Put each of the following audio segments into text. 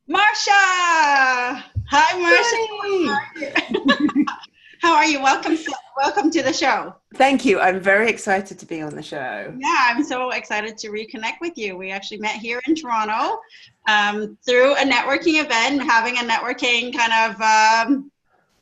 Marsha! Hi, Marsha. Yay! How are you? Welcome to the show. Thank you. I'm very excited to be on the show. Yeah, I'm so excited to reconnect with you. We actually met here in Toronto through a networking event, having a networking kind of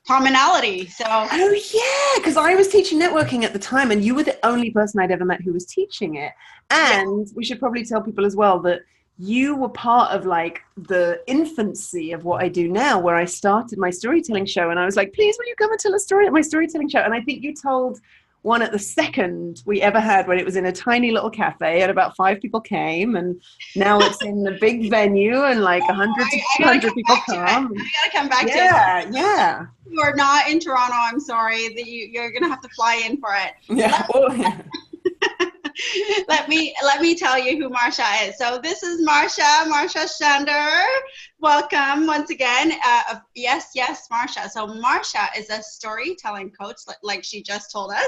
commonality. So, Oh, yeah, because I was teaching networking at the time, and you were the only person I'd ever met who was teaching it. yeah. And we should probably tell people as well that you were part of like the infancy of what I do now, where I started my storytelling show. And I was like, please, will you come and tell a story at my storytelling show? And I think you told one at the second we ever had when it was in a tiny little cafe and about 5 people came. And now it's in a big venue and like 100 to I gotta 200 come people back to it. come. I gotta come back to it. Yeah, yeah. You are not in Toronto. I'm sorry that you're gonna have to fly in for it. Yeah. Oh, yeah. Let me tell you who Marsha is. So this is Marsha Shandur. Welcome once again. Yes, Marsha. So Marsha is a storytelling coach, like she just told us,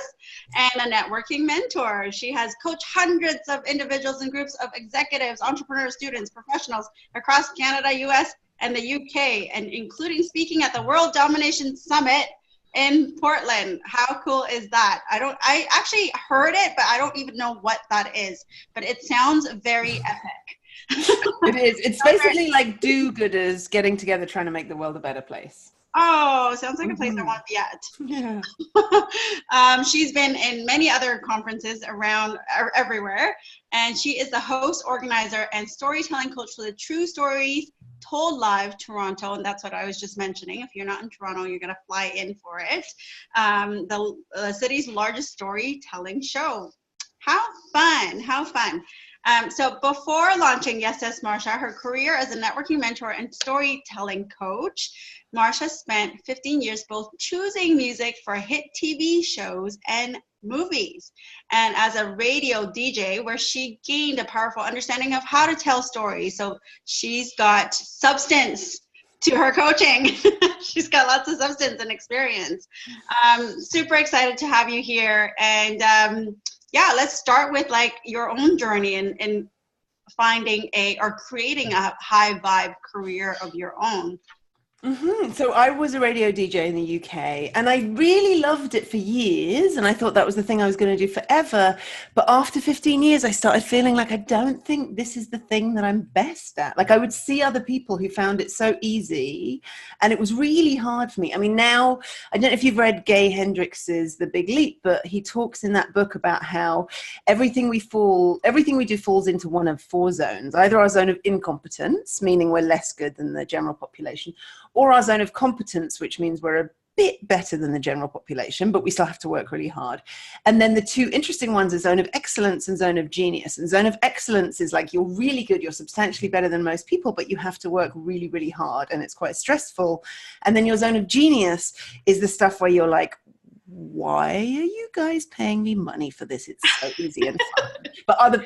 and a networking mentor. She has coached hundreds of individuals and groups of executives, entrepreneurs, students, professionals across Canada, US, and the UK, and including speaking at the World Domination Summit in Portland. How cool is that? I actually heard it, but I don't even know what that is. But it sounds very epic. It is. It's basically like do-gooders getting together trying to make the world a better place. Oh, sounds like a place I Mhm. want to be at. Yeah. She's been in many other conferences around everywhere, and she is the host, organizer, and storytelling coach for the True Stories Told Live Toronto, and that's what I was just mentioning. If you're not in Toronto, you're gonna fly in for it. The city's largest storytelling show. How fun! How fun! So before launching Yes, Marsha, her career as a networking mentor and storytelling coach, Marsha spent 15 years both choosing music for hit TV shows and movies, and as a radio DJ, where she gained a powerful understanding of how to tell stories. So she's got substance to her coaching. She's got lots of substance and experience. Super excited to have you here. And yeah, let's start with like your own journey in finding or creating a high vibe career of your own. So I was a radio DJ in the UK and I really loved it for years. And I thought that was the thing I was going to do forever. But after 15 years, I started feeling like I don't think this is the thing that I'm best at. Like I would see other people who found it so easy and it was really hard for me. I mean, now, I don't know if you've read Gay Hendrix's The Big Leap, but he talks in that book about how everything we do falls into one of four zones. Either our zone of incompetence, meaning we're less good than the general population, or our zone of competence, which means we're a bit better than the general population, but we still have to work really hard. And then the two interesting ones are zone of excellence and zone of genius. And zone of excellence is like you're really good, you're substantially better than most people, but you have to work really, really hard and it's quite stressful. And then your zone of genius is the stuff where you're like, why are you guys paying me money for this? It's so easy and fun.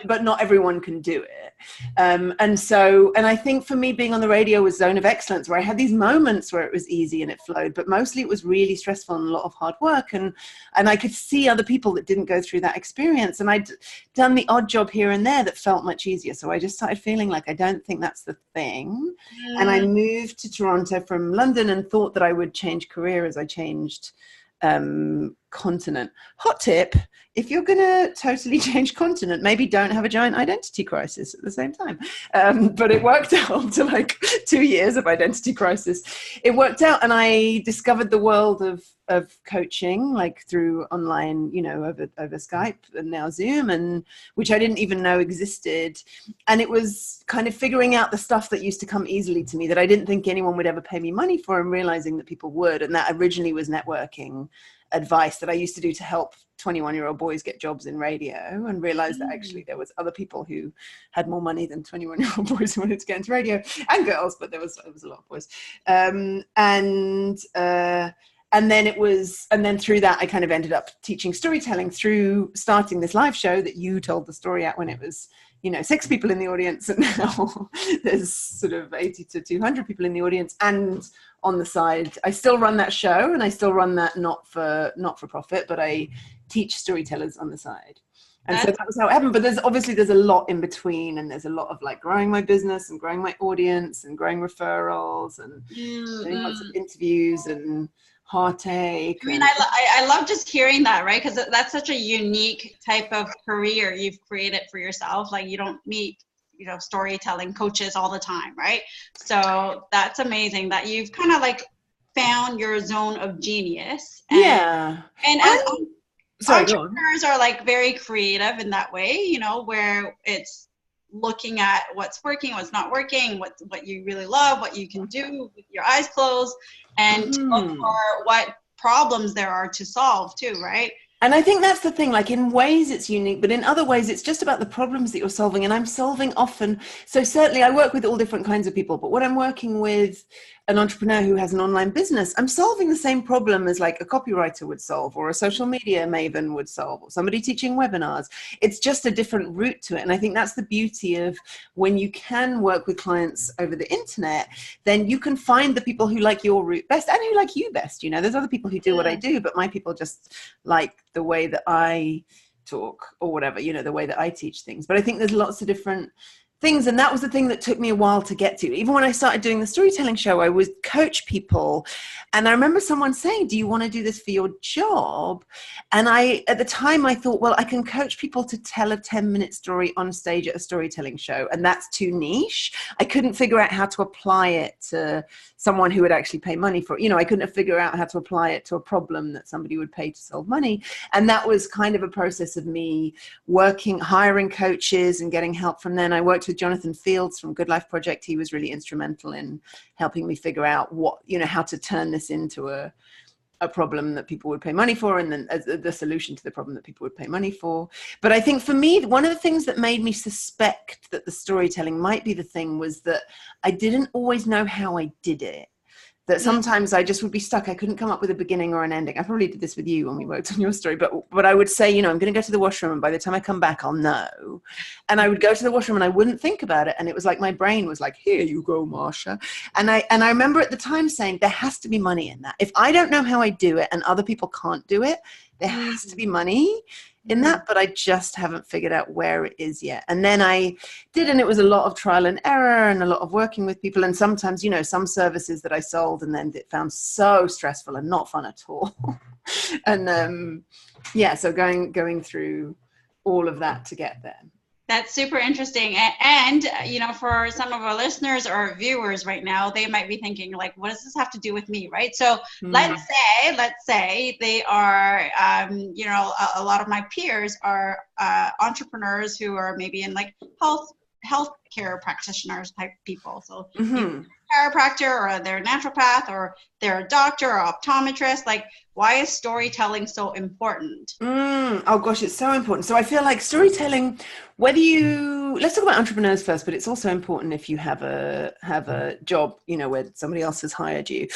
But not everyone can do it. And I think for me, being on the radio was zone of excellence, where I had these moments where it was easy and it flowed, but mostly it was really stressful and a lot of hard work. And I could see other people that didn't go through that experience. And I'd done the odd job here and there that felt much easier. So I just started feeling like, I don't think that's the thing. And I moved to Toronto from London and thought that I would change career as I changed continent. Hot tip, if you're going to totally change continent, maybe don't have a giant identity crisis at the same time. But it worked out after like 2 years of identity crisis. It worked out and I discovered the world of coaching, like through online, over Skype and now Zoom, and which I didn't even know existed. And it was kind of figuring out the stuff that used to come easily to me that I didn't think anyone would ever pay me money for, and realizing that people would. And that originally was networking advice that I used to do to help 21-year-old boys get jobs in radio, and realized that actually there was other people who had more money than 21-year-old boys who wanted to get into radio, and girls, but there was a lot of boys. And then through that, I kind of ended up teaching storytelling through starting this live show that you told the story at when it was, 6 people in the audience, and now there's sort of 80 to 200 people in the audience. And on the side, I still run that show, and I still run that not for profit, but I teach storytellers on the side. And so that was how it happened. But there's a lot in between, and there's a lot of like growing my business and growing my audience and growing referrals and doing lots of interviews and heartache. I mean, I love just hearing that, right? Because that's such a unique type of career you've created for yourself. Like, you don't meet, you know, storytelling coaches all the time, right? So that's amazing that you've kind of like found your zone of genius. And as entrepreneurs are like very creative in that way, you know, where it's looking at what's working, what's not working, what you really love, what you can do with your eyes closed, and look for what problems there are to solve too, right? And I think that's the thing, like in ways it's unique, but in other ways it's just about the problems that you're solving. And I'm solving often. So certainly I work with all different kinds of people, but when I'm working with an entrepreneur who has an online business, I'm solving the same problem as like a copywriter would solve, or a social media maven would solve, or somebody teaching webinars. It's just a different route to it. And I think that's the beauty of when you can work with clients over the internet, then you can find the people who like your route best and who like you best. You know, there's other people who do what I do, but my people just like the way that I talk or whatever, you know, the way that I teach things. But I think there's lots of different things. And that was the thing that took me a while to get to. Even when I started doing the storytelling show, I would coach people. And I remember someone saying, do you want to do this for your job? And at the time I thought, well, I can coach people to tell a 10-minute story on stage at a storytelling show. And that's too niche. I couldn't figure out how to apply it to someone who would actually pay money for it. You know, I couldn't figure out how to apply it to a problem that somebody would pay to solve money. And that was kind of a process of me hiring coaches and getting help from them. I worked with Jonathan Fields from Good Life Project. He was really instrumental in helping me figure out how to turn this into a problem that people would pay money for, and then the solution to the problem that people would pay money for. But I think for me, one of the things that made me suspect that the storytelling might be the thing was that I didn't always know how I did it. That sometimes I just would be stuck. I couldn't come up with a beginning or an ending. I probably did this with you when we worked on your story, but I would say, you know, I'm going to go to the washroom, and by the time I come back, I'll know. And I would go to the washroom and I wouldn't think about it. And it was like my brain was like, here you go, Marsha. And I remember at the time saying, there has to be money in that. If I don't know how I do it and other people can't do it, there has to be money in that, but I just haven't figured out where it is yet. And then I did, and it was a lot of trial and error and a lot of working with people. And sometimes, you know, some services that I sold and then it found so stressful and not fun at all. And so going through all of that to get there. That's super interesting. And, you know, for some of our listeners or viewers right now, they might be thinking like, what does this have to do with me? Right. So let's say they are, you know, a lot of my peers are entrepreneurs who are maybe in like healthcare practitioners type people. So chiropractor, or they're a naturopath, or they're a doctor or optometrist. Like, why is storytelling so important? Oh gosh, it's so important. So I feel like storytelling, let's talk about entrepreneurs first, but it's also important if you have a job, you know, where somebody else has hired you.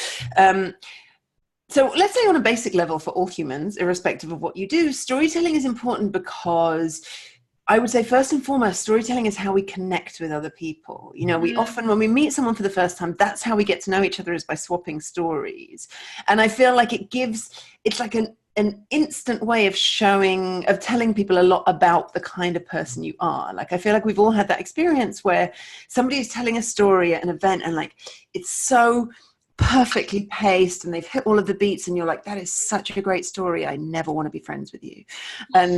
So let's say on a basic level for all humans, irrespective of what you do, storytelling is important because I would say first and foremost, storytelling is how we connect with other people. You know, we often, when we meet someone for the first time, that's how we get to know each other, is by swapping stories. And I feel like it's like an instant way of telling people a lot about the kind of person you are. Like, I feel like we've all had that experience where somebody is telling a story at an event and like, it's so perfectly paced and they've hit all of the beats and you're like, that is such a great story, I never want to be friends with you. And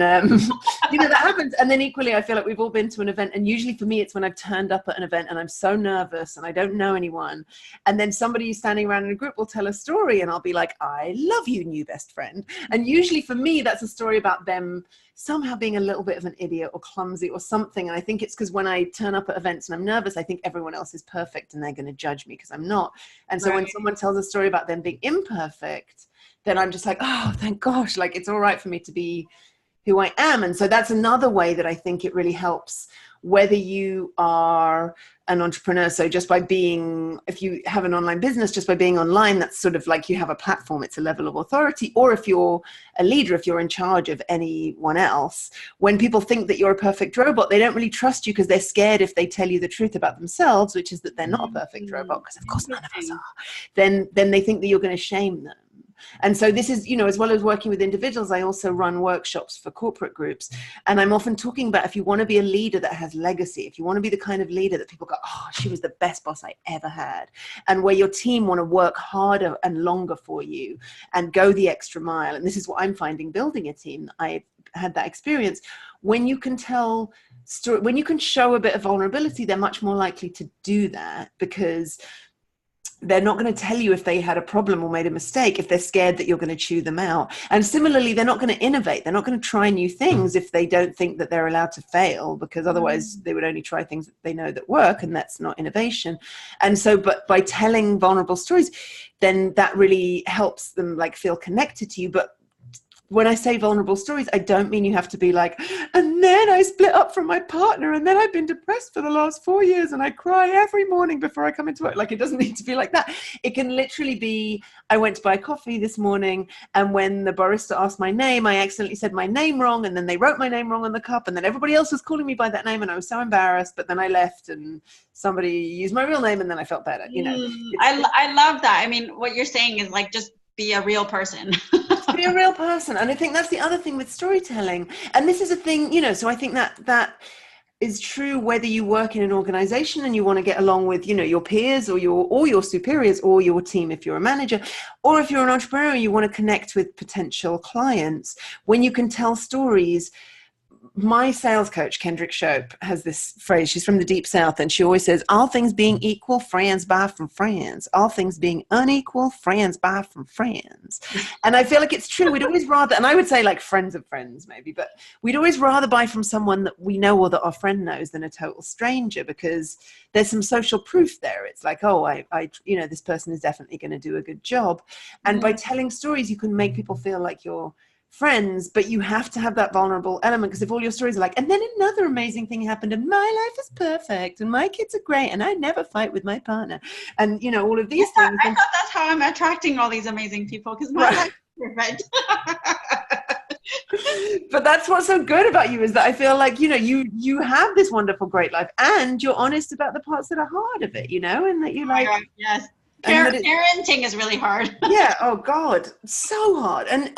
you know, that happens. And then equally, I feel like we've all been to an event, and usually for me it's when I've turned up at an event and I'm so nervous and I don't know anyone, and then somebody standing around in a group will tell a story and I'll be like, I love you, new best friend. And usually for me that's a story about them somehow being a little bit of an idiot or clumsy or something. And I think it's because when I turn up at events and I'm nervous, I think everyone else is perfect and they're going to judge me because I'm not. And so when someone tells a story about them being imperfect, then I'm just like, oh, thank gosh, like it's all right for me to be who I am. And so that's another way that I think it really helps, whether you are an entrepreneur. So just by being, if you have an online business, just by being online, that's sort of like you have a platform, it's a level of authority. Or if you're a leader, if you're in charge of anyone else, when people think that you're a perfect robot, they don't really trust you because they're scared if they tell you the truth about themselves, which is that they're not a perfect robot, because of course none of us are, then they think that you're going to shame them. And so this is, as well as working with individuals, I also run workshops for corporate groups. And I'm often talking about, if you want to be a leader that has legacy, if you want to be the kind of leader that people go, oh, she was the best boss I ever had, and where your team want to work harder and longer for you and go the extra mile. And this is what I'm finding building a team. I had that experience. When you can tell story, when you can show a bit of vulnerability, they're much more likely to do that, because they're not going to tell you if they had a problem or made a mistake if they're scared that you're going to chew them out. And similarly, they're not going to innovate. They're not going to try new things if they don't think that they're allowed to fail, because otherwise they would only try things that they know that work, and that's not innovation. And so, but by telling vulnerable stories, then that really helps them like feel connected to you. But when I say vulnerable stories, I don't mean you have to be like, and then I split up from my partner, and then I've been depressed for the last 4 years, and I cry every morning before I come into work. Like, it doesn't need to be like that. It can literally be, I went to buy coffee this morning, and when the barista asked my name, I accidentally said my name wrong, and then they wrote my name wrong on the cup, and then everybody else was calling me by that name, and I was so embarrassed, but then I left, and somebody used my real name, and then I felt better, I love that. I mean, what you're saying is like, just be a real person. Be a real person. And I think that's the other thing with storytelling. And this is a thing, so I think that is true whether you work in an organization and you want to get along with, your peers or your superiors or your team if you're a manager, or if you're an entrepreneur, you want to connect with potential clients. When you can tell stories. My sales coach, Kendrick Shope, has this phrase. She's from the Deep South, and she always says, all things being equal, friends buy from friends. All things being unequal, friends buy from friends. And I feel like it's true. We'd always rather, and I would say like friends of friends maybe, but we'd always rather buy from someone that we know or that our friend knows than a total stranger, because there's some social proof there. It's like, oh, I this person is definitely going to do a good job. And by telling stories, you can make people feel like you're friends, but you have to have that vulnerable element, because if all your stories are like, and then another amazing thing happened, and my life is perfect, and my kids are great, and I never fight with my partner, and all of these things. I thought that's how I'm attracting all these amazing people, because my life is perfect. But that's what's so good about you, is that I feel like you have this wonderful, great life, and you're honest about the parts that are hard of it, and that you like. Yes. Parenting is really hard. Yeah. Oh God, so hard. And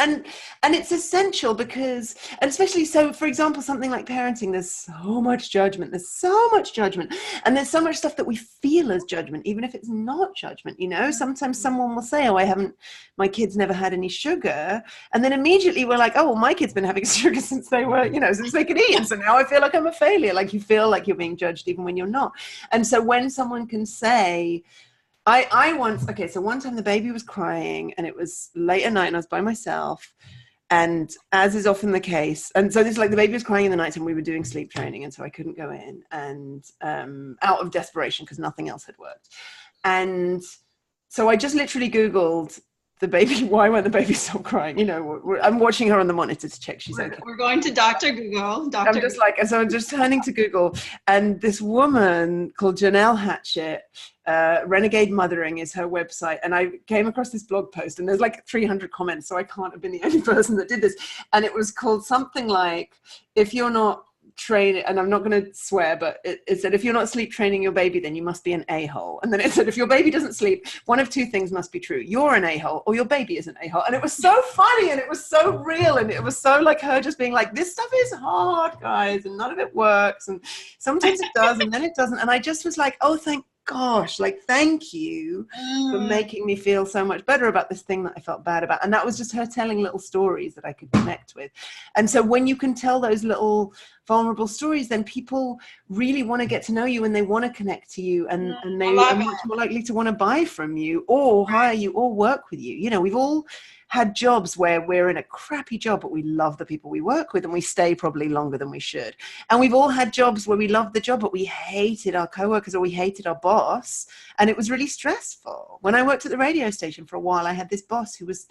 it's essential because, and especially so, for example, something like parenting, there's so much judgment. And there's so much stuff that we feel as judgment, even if it's not judgment, sometimes someone will say, oh, my kids never had any sugar. And then immediately we're like, oh, well, my kid's been having sugar since they were, since they could eat. And so now I feel like I'm a failure. Like, you feel like you're being judged even when you're not. And so when someone can say, so one time the baby was crying, and it was late at night, and I was by myself, and as is often the case, and so this, like, the baby was crying in the night, and we were doing sleep training, and so I couldn't go in, and out of desperation, because nothing else had worked. And so I just literally Googled the baby, why won't the baby stop crying? I'm watching her on the monitor to check she's okay. We're going to Dr. Google. I'm just turning to Google, and this woman called Janelle Hatchett, Renegade Mothering is her website, and I came across this blog post, and there's like 300 comments, so I can't have been the only person that did this, and it was called something like, if you're not training, and I'm not going to swear, but it said, if you're not sleep training your baby, then you must be an a-hole. And then it said, if your baby doesn't sleep, one of two things must be true: you're an a-hole, or your baby is an a-hole. And it was so funny, and it was so real, and it was so like her just being like, this stuff is hard, guys, and none of it works, and sometimes it does, and then it doesn't. And I just was like, oh, thank gosh, like, thank you for making me feel so much better about this thing that I felt bad about. And that was just her telling little stories that I could connect with. And so when you can tell those little vulnerable stories, then people really want to get to know you, and they want to connect to you, and they are much more likely to want to buy from you or hire you or work with you. We've all had jobs where we're in a crappy job, but we love the people we work with, and we stay probably longer than we should. And we've all had jobs where we loved the job, but we hated our coworkers or we hated our boss, and it was really stressful. When I worked at the radio station for a while, I had this boss who was,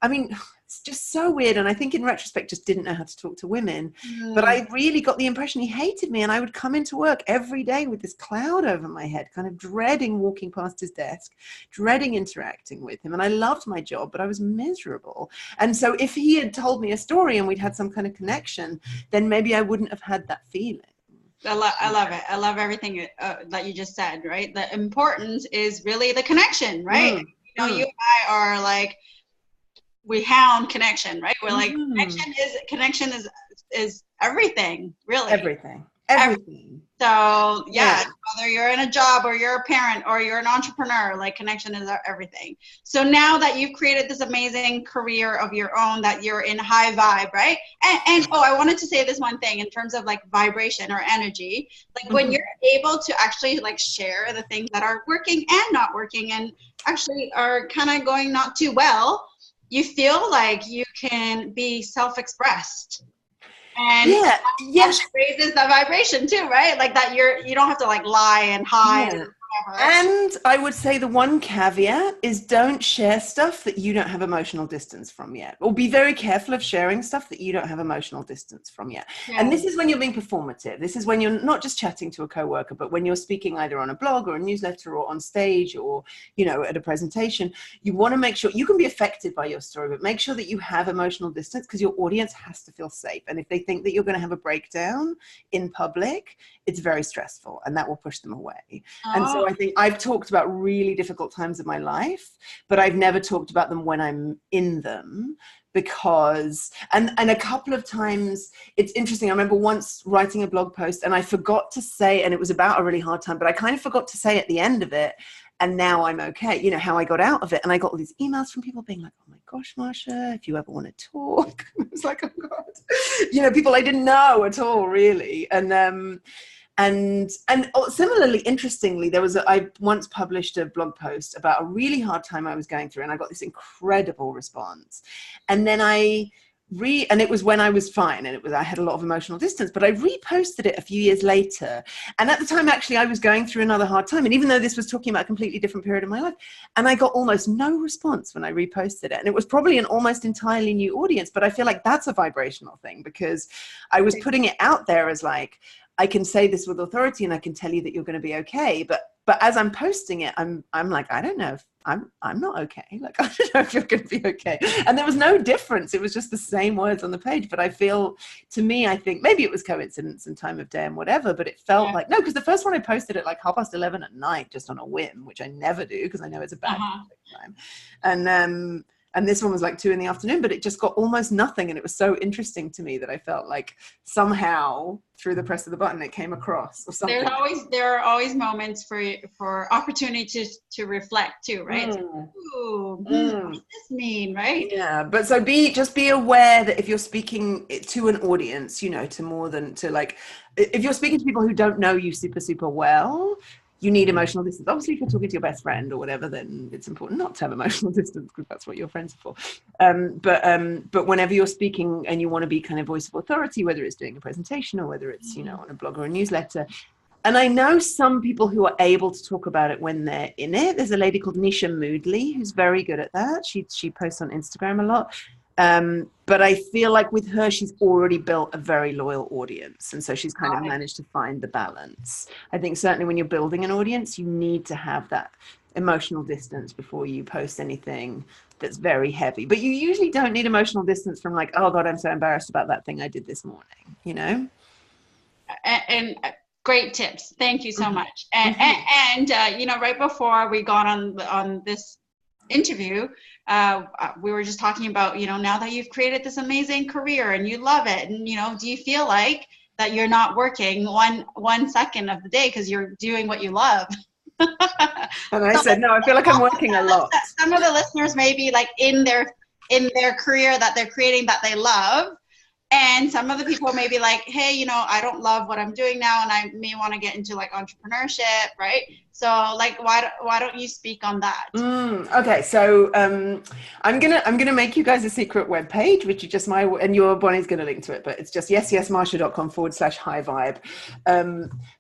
it's just so weird. And I think in retrospect, just didn't know how to talk to women. But I really got the impression he hated me. And I would come into work every day with this cloud over my head, kind of dreading walking past his desk, dreading interacting with him. And I loved my job, but I was miserable. And so if he had told me a story and we'd had some kind of connection, then maybe I wouldn't have had that feeling. I love it. I love everything that you just said, right? The importance is really the connection, right? You and I are like, we hound connection, right? We're like, Mm-hmm. connection is everything, really. Everything. Everything. So yeah, Yeah. whether you're in a job or you're a parent or you're an entrepreneur, like connection is everything. So now that you've created this amazing career of your own, that you're in high vibe, right? And oh, I wanted to say this one thing in terms of like vibration or energy, like when you're able to actually like share the things that are working and not working and actually are kind of going not too well, you feel like you can be self-expressed. And Yeah. Yes. that raises the vibration too, right? Like that you don't have to like lie and hide Yeah. or whatever. And I would say the one caveat is don't share stuff that you don't have emotional distance from yet, or be very careful of sharing stuff that you don't have emotional distance from yet. Yeah. And this is when you're being performative. This is when you're not just chatting to a coworker, but when you're speaking either on a blog or a newsletter or on stage or, you know, at a presentation. You want to make sure you can be affected by your story, but make sure that you have emotional distance, because your audience has to feel safe. And if they think that you're going to have a breakdown in public, it's very stressful and that will push them away. And so I think I've talked about really difficult times of my life, but I've never talked about them when I'm in them, because, and a couple of times, it's interesting. I remember once writing a blog post and I forgot to say, and it was about a really hard time, but I kind of forgot to say at the end of it, and now I'm okay, you know, how I got out of it. And I got all these emails from people being like, oh my gosh, Marsha, if you ever want to talk. I was like, oh God, you know, people I didn't know at all, really. And similarly, interestingly, I once published a blog post about a really hard time I was going through, and I got this incredible response. And then and it was when I was fine, and I had a lot of emotional distance, but I reposted it a few years later. And at the time, actually, I was going through another hard time. And even though this was talking about a completely different period of my life, and I got almost no response when I reposted it. And it was probably an almost entirely new audience, but I feel like that's a vibrational thing, because I was putting it out there as like, I can say this with authority and I can tell you that you're going to be okay. But as I'm posting it, I'm like, I don't know if I'm not okay. Like, I don't know if you're going to be okay. And there was no difference. It was just the same words on the page. But I feel, to me, I think maybe it was coincidence and time of day and whatever, but it felt like, no, because the first one I posted at like 11:30 at night, just on a whim, which I never do because I know it's a bad time. And this one was like 2 PM, but it just got almost nothing. And it was so interesting to me that I felt like somehow through the press of the button, it came across or something. There are always moments for opportunity to reflect too, right? What does this mean, right? Yeah, but so just be aware that if you're speaking to an audience, you know, to more than to like, if you're speaking to people who don't know you super, super well, you need emotional distance. Obviously, if you're talking to your best friend or whatever, then it's important not to have emotional distance, because that's what your friends are for. But whenever you're speaking and you want to be kind of voice of authority, whether it's doing a presentation or whether it's, you know, on a blog or a newsletter. And I know some people who are able to talk about it when they're in it. There's a lady called Nisha Moodley who's very good at that. She posts on Instagram a lot. But I feel like with her, she's already built a very loyal audience. And so she's kind of managed to find the balance. I think certainly when you're building an audience, you need to have that emotional distance before you post anything that's very heavy. But you usually don't need emotional distance from like, oh God, I'm so embarrassed about that thing I did this morning, you know? And great tips. Thank you so much. And you know, right before we got on this interview, we were just talking about, you know, now that you've created this amazing career and you love it, and you know, do you feel like that you're not working one second of the day because you're doing what you love? And I said, no, I feel like I'm working a lot. Some of the listeners may be like in their career that they're creating that they love, and some of the people may be like, hey, you know, I don't love what I'm doing now, and I may want to get into like entrepreneurship, right? So like, why don't you speak on that? Okay, so I'm gonna make you guys a secret webpage, which is just and your Bonnie's gonna link to it, but it's just yesyesmarsha.com/high vibe.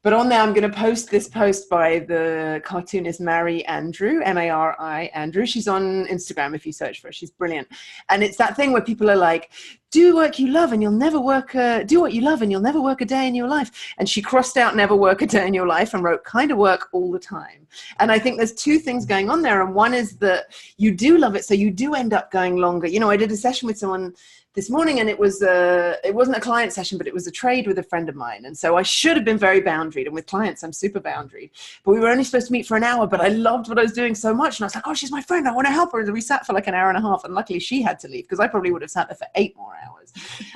But on there, I'm gonna post this post by the cartoonist Mary Andrew, Mari Andrew. She's on Instagram if you search for her. She's brilliant, and it's that thing where people are like, do what you love and you'll never work do what you love and you'll never work a day in your life. And she crossed out never work a day in your life and wrote kind of work all the time. And I think there's two things going on there. And one is that you do love it, so you do end up going longer. You know, I did a session with someone this morning, and it wasn't a client session, but it was a trade with a friend of mine. And so I should have been very boundaried. And with clients, I'm super boundaried. But we were only supposed to meet for an hour, but I loved what I was doing so much. And I was like, oh, she's my friend. I want to help her. And we sat for like an hour and a half. And luckily she had to leave, because I probably would have sat there for 8 more hours.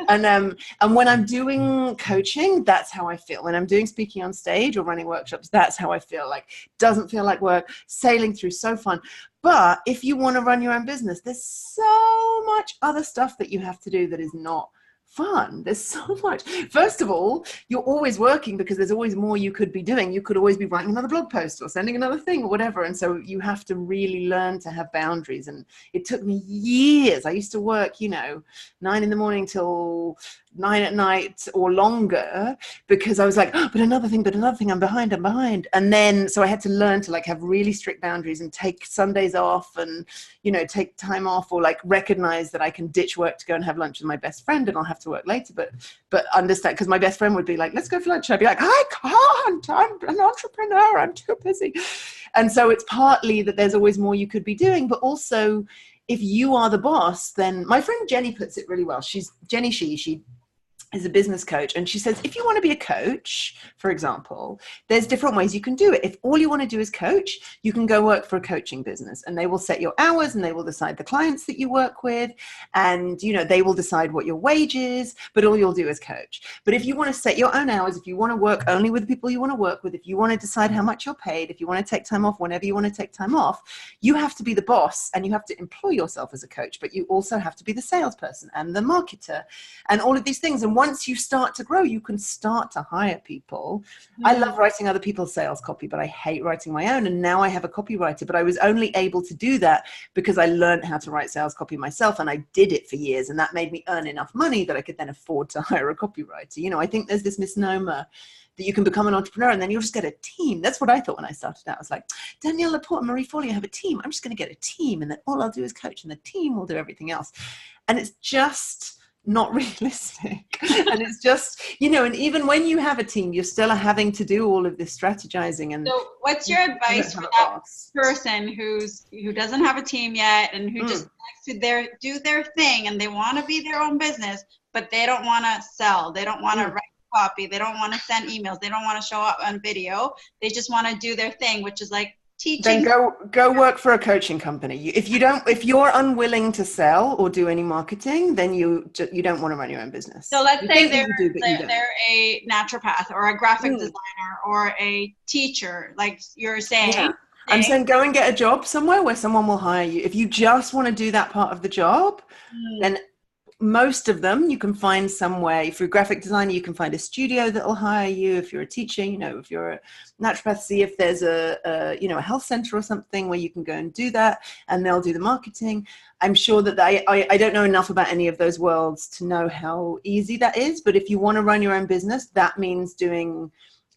And when I'm doing coaching, that's how I feel. When I'm doing speaking on stage or running workshops, that's how I feel. Like, doesn't feel like work, sailing through, so fun. But if you want to run your own business, there's so much other stuff that you have to do that is not fun. There's so much. First of all, you're always working because there's always more you could be doing. You could always be writing another blog post or sending another thing or whatever. And so you have to really learn to have boundaries. And it took me years. I used to work, 9 in the morning till 9 at night or longer, because I was like, oh, but another thing, I'm behind. And then, so I had to learn to like have really strict boundaries and take Sundays off and, take time off, or like recognize that I can ditch work to go and have lunch with my best friend and I'll have to work later, but understand, because my best friend would be like, let's go for lunch. And I'd be like, I can't, I'm an entrepreneur, I'm too busy. And so it's partly that there's always more you could be doing, but also if you are the boss, then my friend Jenny puts it really well. She is a business coach, and she says, if you want to be a coach, for example, there's different ways you can do it. If all you want to do is coach, you can go work for a coaching business, and they will set your hours, and they will decide the clients that you work with, and they will decide what your wage is, but all you'll do is coach. But if you want to set your own hours, if you want to work only with the people you want to work with, if you want to decide how much you're paid, if you want to take time off whenever you want to take time off, you have to be the boss, and you have to employ yourself as a coach, but you also have to be the salesperson and the marketer and all of these things. And once you start to grow, you can start to hire people. I love writing other people's sales copy, but I hate writing my own. And now I have a copywriter, but I was only able to do that because I learned how to write sales copy myself, and I did it for years, and that made me earn enough money that I could then afford to hire a copywriter. I think there's this misnomer that you can become an entrepreneur and then you'll just get a team. That's what I thought when I started out. I was like, Danielle Laporte and Marie Foley have a team. I'm just going to get a team, and then all I'll do is coach, and the team will do everything else. And it's just not realistic. And it's just, and even when you have a team, you're still having to do all of this strategizing. And so what's your advice for that person who doesn't have a team yet, and who just likes to do their thing, and they want to be their own business, but they don't want to sell, they don't want to write copy, they don't want to send emails, they don't want to show up on video, they just want to do their thing, which is like teaching? Then go work for a coaching company. If you're unwilling to sell or do any marketing, then you don't want to run your own business. So let's say they're a naturopath or a graphic designer or a teacher, like you're saying. Yeah. I'm saying go and get a job somewhere where someone will hire you. If you just want to do that part of the job, then most of them you can find somewhere. If you're a graphic designer, you can find a studio that will hire you. If you're a teacher, if you're a naturopath, see if there's a health center or something where you can go and do that, and they'll do the marketing. I'm sure that I don't know enough about any of those worlds to know how easy that is. But if you want to run your own business, that means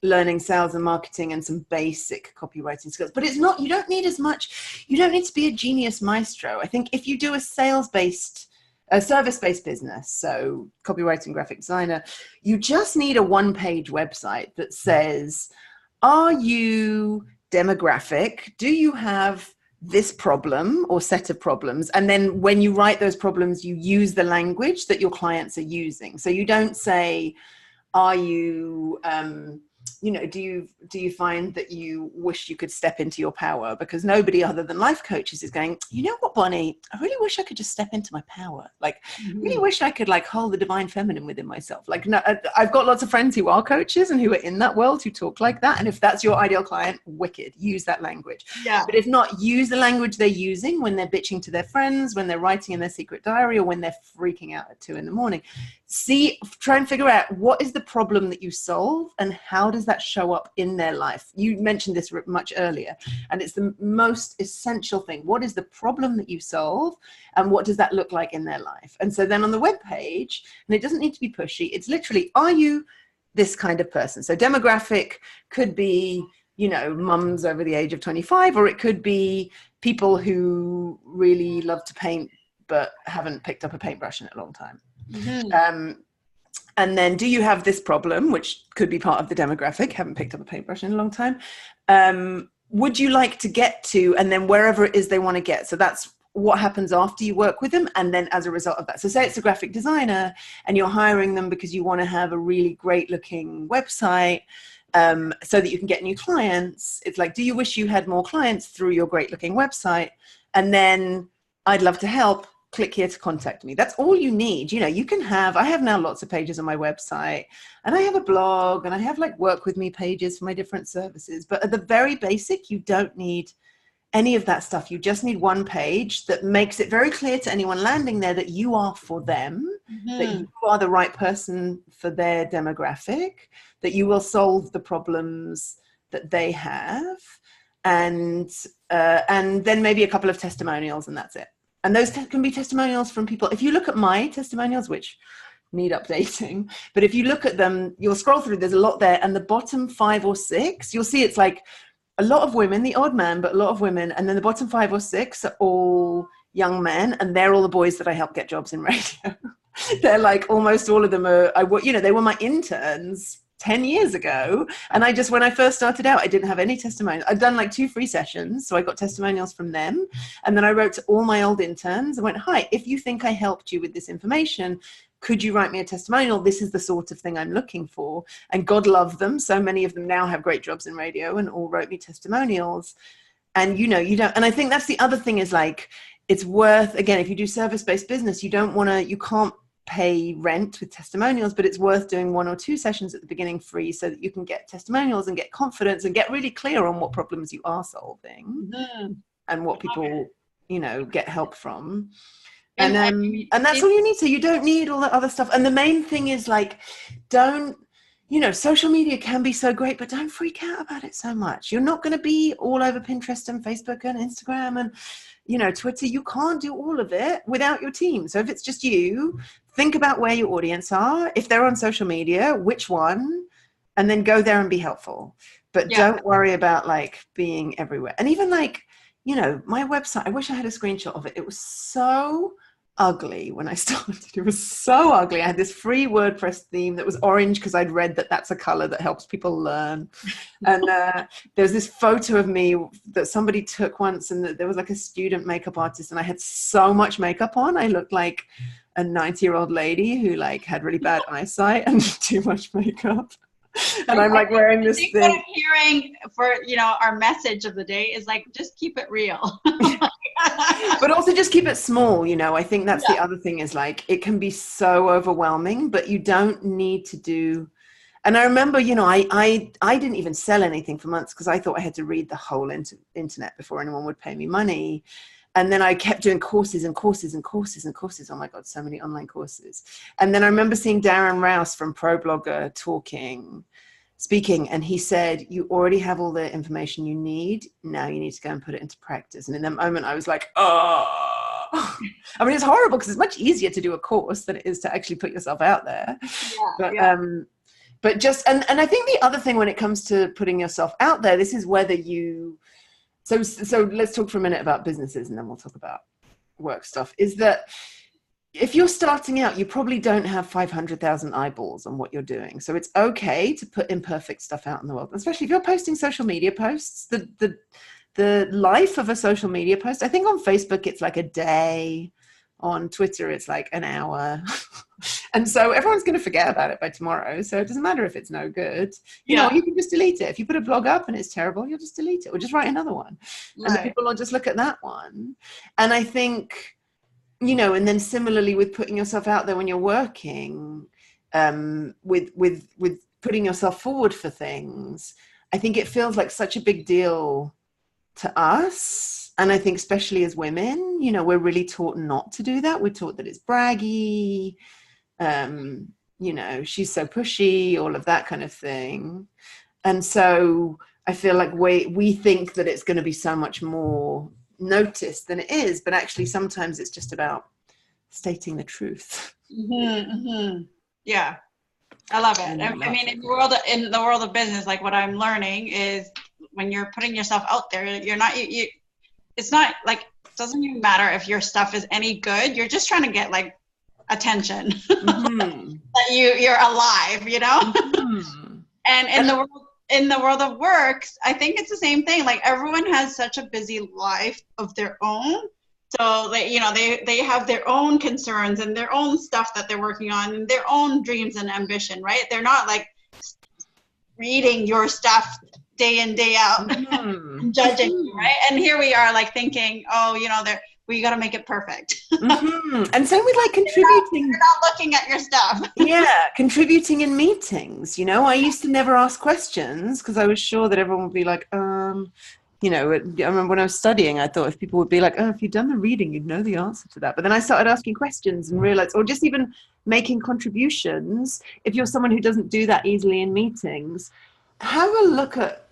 learning sales and marketing and some basic copywriting skills. But it's not, you don't need as much. You don't need to be a genius maestro. I think if you do a service-based business, so copywriting, graphic designer, you just need a one-page website that says, are you demographic? Do you have this problem or set of problems? And then when you write those problems, you use the language that your clients are using. So you don't say, are you do you find that you wish you could step into your power? Because nobody other than life coaches is going, you know what, Bonnie, I really wish I could just step into my power. Like, I really wish I could hold the divine feminine within myself. Like, no, I've got lots of friends who are coaches and who are in that world who talk like that. And if that's your ideal client, wicked, use that language. Yeah. But if not, use the language they're using when they're bitching to their friends, when they're writing in their secret diary, or when they're freaking out at 2 a.m. Try and figure out what is the problem that you solve and how does that show up in their life. You mentioned this much earlier, and it's the most essential thing. What is the problem that you solve, and what does that look like in their life? And so then on the web page, and it doesn't need to be pushy, it's literally, are you this kind of person? So demographic could be, mums over the age of 25, or it could be people who really love to paint but haven't picked up a paintbrush in a long time. Mm-hmm. And then, do you have this problem, which could be part of the demographic, haven't picked up a paintbrush in a long time? Would you like to get to, and then wherever it is they want to get. So that's what happens after you work with them, and then as a result of that. So say it's a graphic designer and you're hiring them because you want to have a really great looking website, so that you can get new clients. It's like, do you wish you had more clients through your great looking website? And then I'd love to help. Click here to contact me. That's all you need. You can have, I have now lots of pages on my website, and I have a blog, and I have like work with me pages for my different services. But at the very basic, you don't need any of that stuff. You just need one page that makes it very clear to anyone landing there that you are for them, that you are the right person for their demographic, that you will solve the problems that they have, and then maybe a couple of testimonials, and that's it. And those can be testimonials from people. If you look at my testimonials, which need updating, but if you look at them, you'll scroll through, there's a lot there, and the bottom 5 or 6, you'll see it's like a lot of women, the odd man, but a lot of women. And then the bottom 5 or 6 are all young men, and they're all the boys that I help get jobs in radio. They're like, almost all of them are, they were my interns 10 years ago. And when I first started out, I didn't have any testimonials. I'd done like 2 free sessions. So I got testimonials from them. And then I wrote to all my old interns and went, hi, if you think I helped you with this information, could you write me a testimonial? This is the sort of thing I'm looking for. And God love them. So many of them now have great jobs in radio and all wrote me testimonials. And you don't, and I think that's the other thing is like, it's worth, again, if you do service-based business, you can't pay rent with testimonials, but it's worth doing 1 or 2 sessions at the beginning free so that you can get testimonials and get confidence and get really clear on what problems you are solving and what people, get help from. And that's all you need. So you don't need all that other stuff. And the main thing is like, social media can be so great, but don't freak out about it so much. You're not going to be all over Pinterest and Facebook and Instagram and, Twitter. You can't do all of it without your team. So if it's just you, think about where your audience are. If they're on social media, which one, and then go there and be helpful. But don't worry about like being everywhere. And even like, my website, I wish I had a screenshot of it. It was so ugly when I started. It was so ugly. I had this free WordPress theme that was orange because I'd read that that's a color that helps people learn. And there's this photo of me that somebody took once, and there was like a student makeup artist, and I had so much makeup on. I looked like a 90-year-old lady who like had really bad eyesight and too much makeup. And I'm like wearing this thing. What I'm hearing for, our message of the day is like, just keep it real. But also just keep it small. I think that's the other thing is like, it can be so overwhelming, but you don't need to do. And I remember, I didn't even sell anything for months because I thought I had to read the whole internet before anyone would pay me money. And then I kept doing courses and courses and courses and courses. Oh my God, so many online courses. And then I remember seeing Darren Rouse from ProBlogger speaking, and he said, you already have all the information you need. Now you need to go and put it into practice. And in that moment, I was like, oh. I mean, it's horrible because it's much easier to do a course than it is to actually put yourself out there. But just, and I think the other thing when it comes to putting yourself out there, this is whether you, so let's talk for a minute about businesses and then we'll talk about work stuff, is that if you're starting out, you probably don't have 500,000 eyeballs on what you're doing. So it's okay to put imperfect stuff out in the world, especially if you're posting social media posts. The life of a social media post, I think on Facebook, it's like a day. On Twitter, it's like an hour. And so everyone's going to forget about it by tomorrow. So it doesn't matter if it's no good. You can just delete it. If you put a blog up and it's terrible, you'll just delete it or just write another one. Right. And the people will just look at that one. And I think, and then similarly with putting yourself out there when you're working, with putting yourself forward for things, I think it feels like such a big deal to us. And I think especially as women, we're really taught not to do that. We're taught that it's braggy, she's so pushy, all of that kind of thing. And so I feel like we think that it's going to be so much more noticed than it is, but actually sometimes it's just about stating the truth. Yeah, I love it. I mean, in the world of business, like what I'm learning is when you're putting yourself out there, it's not like, it doesn't even matter if your stuff is any good. You're just trying to get like attention, that you're alive, And in the world of work, I think it's the same thing. Like everyone has such a busy life of their own So they have their own concerns and their own stuff that they're working on and their own dreams and ambition, right? They're not like reading your stuff day in, day out and judging you, right? And here we are like thinking, oh, we got to make it perfect. And same with like contributing. You're not looking at your stuff. Yeah, contributing in meetings. I used to never ask questions because I was sure that everyone would be like, I remember when I was studying, I thought if people would be like, oh, if you'd done the reading, you'd know the answer to that. But then I started asking questions and realized, or just even making contributions. If you're someone who doesn't do that easily in meetings, have a look at,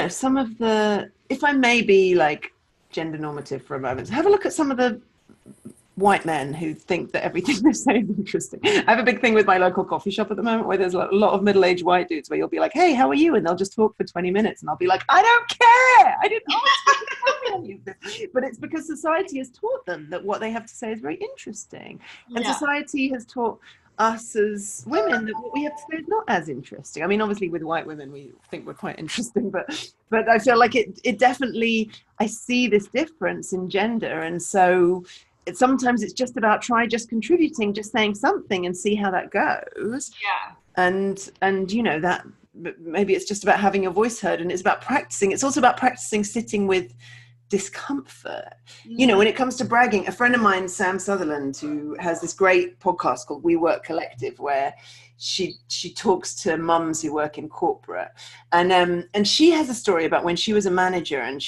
some of the, if I may be like gender normative for a moment, have a look at some of the white men who think that everything they say is interesting. I have a big thing with my local coffee shop at the moment where there's a lot of middle-aged white dudes where you'll be like, hey, how are you? And they'll just talk for 20 minutes and I'll be like, I don't care. I didn't ask any of this. But it's because society has taught them that what they have to say is very interesting. And society has taught us as women that what we have to say is not as interesting. I mean, obviously with white women, we think we're quite interesting, but I feel like it definitely, I see this difference in gender. And so sometimes it's just about just contributing, just saying something and see how that goes. Yeah. And that maybe it's just about having your voice heard, and it's about practicing. It's also about practicing sitting with discomfort. When it comes to bragging, a friend of mine, Sam Sutherland, who has this great podcast called We Work Collective, where she talks to mums who work in corporate, and she has a story about when she was a manager, and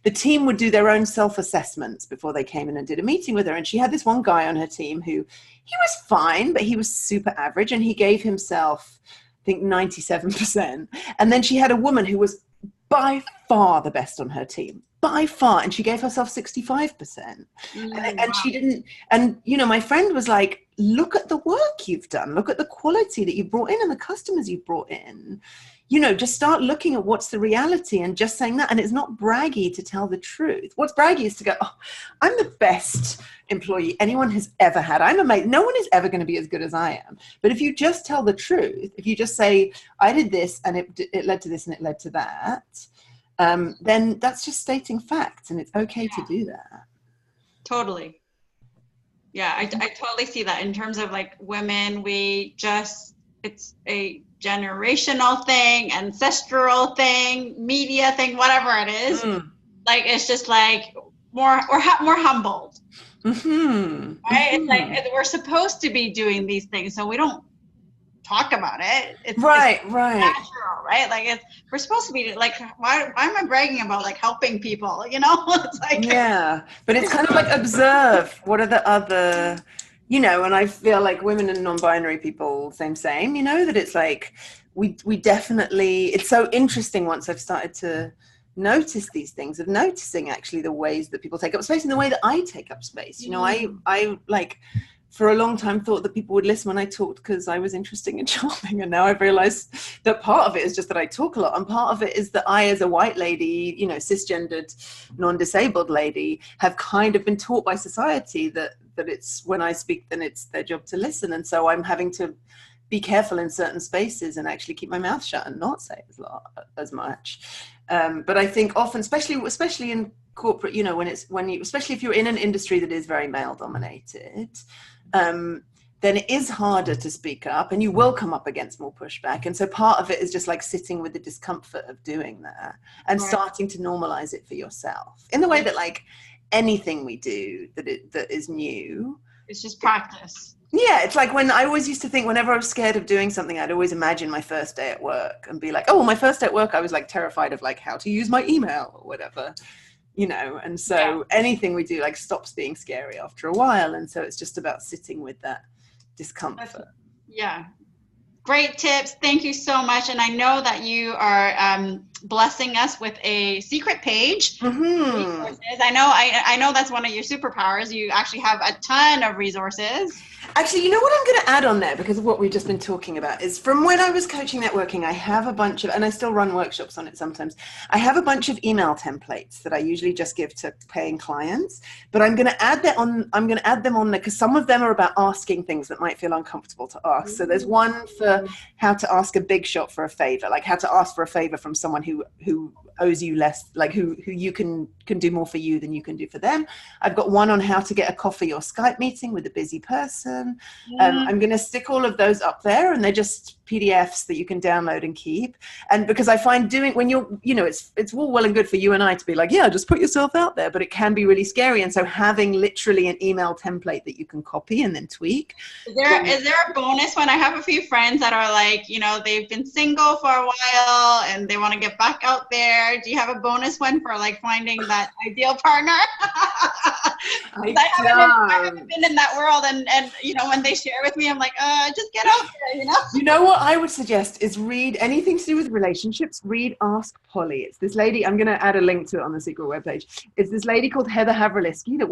the team would do their own self-assessments before they came in and did a meeting with her. And she had this one guy on her team who, he was fine, but he was super average, and he gave himself, I think, 97%. And then she had a woman who was by far the best on her team, by far, and she gave herself 65%. And she didn't, and my friend was like, look at the work you've done, look at the quality that you brought in and the customers you brought in, just start looking at what's the reality and just saying that. And it's not braggy to tell the truth. What's braggy is to go, oh, I'm the best employee anyone has ever had. I'm amazing. No one is ever going to be as good as I am. But if you just tell the truth, if you just say, I did this and it led to this and it led to that, then that's just stating facts, and it's okay to do that. Totally. Yeah, I totally see that in terms of like women, it's a generational thing, ancestral thing, media thing, whatever it is. Like, it's just like more humbled. Right? It's like we're supposed to be doing these things, so we don't talk about it. It's natural, right? Like we're supposed to be like, why am I bragging about like helping people? It's like, yeah, but it's kind of like, observe what are the other, and I feel like women and non-binary people, same, that it's like we definitely, it's so interesting once I've started to notice these things, of noticing actually the ways that people take up space and the way that I take up space. I like, for a long time thought that people would listen when I talked because I was interesting and charming. And now I've realized that part of it is just that I talk a lot. And part of it is that I, as a white lady, cisgendered, non-disabled lady, have kind of been taught by society that it's, when I speak, then it's their job to listen. And so I'm having to be careful in certain spaces and actually keep my mouth shut and not say as much. But I think often, especially in corporate, especially if you're in an industry that is very male dominated, then it is harder to speak up, and you will come up against more pushback. And so part of it is just like sitting with the discomfort of doing that and starting to normalize it for yourself in the way that like anything we do that is new, it's just practice. Yeah, it's like when I always used to think, whenever I was scared of doing something, I'd always imagine my first day at work and be like, oh, my first day at work, I was like terrified of like how to use my email or whatever, and so anything we do like stops being scary after a while. And so it's just about sitting with that discomfort. Yeah. Great tips. Thank you so much. And I know that you are blessing us with a secret page. Resources. I know that's one of your superpowers. You actually have a ton of resources. Actually, you know what I'm going to add on there, because of what we've just been talking about, is from when I was coaching networking, I have a bunch of, and I still run workshops on it sometimes, I have a bunch of email templates that I usually just give to paying clients, but I'm going to add them on there because some of them are about asking things that might feel uncomfortable to ask. So there's one for how to ask a big shot for a favor, like how to ask for a favor from someone who owes you less, like who you can do more for you than you can do for them. I've got one on how to get a coffee or Skype meeting with a busy person. I'm going to stick all of those up there, and they're just PDFs that you can download and keep. And because I find doing, when you're, you know, it's all well and good for you and I to be like, yeah, just put yourself out there, but it can be really scary. And so having literally an email template that you can copy and then tweak. Is there a bonus when I have a few friends that are like, you know, they've been single for a while and they want to get back out there? Do you have a bonus one for like finding that ideal partner? I haven't been in that world, and you know, when they share with me, I'm like, just get out there, you know? You know what I would suggest is read anything to do with relationships. Read Ask Polly. It's this lady. I'm going to add a link to it on the secret webpage. It's this lady called Heather Havrilisky that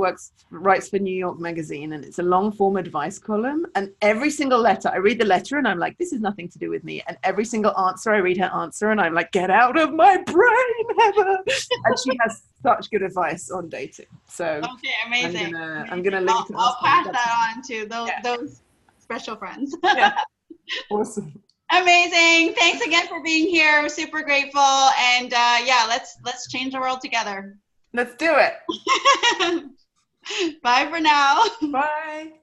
writes for New York Magazine, and it's a long form advice column. And every single letter, I read the letter and I'm like, this is nothing to do with me. And every single answer, I read her answer and I'm like, get out of my brain, Heather. And she has such good advice on dating. So okay, amazing. I'm gonna link to I'll pass that on to those special friends. Yeah. Awesome. Amazing. Thanks again for being here. We're super grateful. And yeah, let's change the world together. Let's do it. Bye for now. Bye.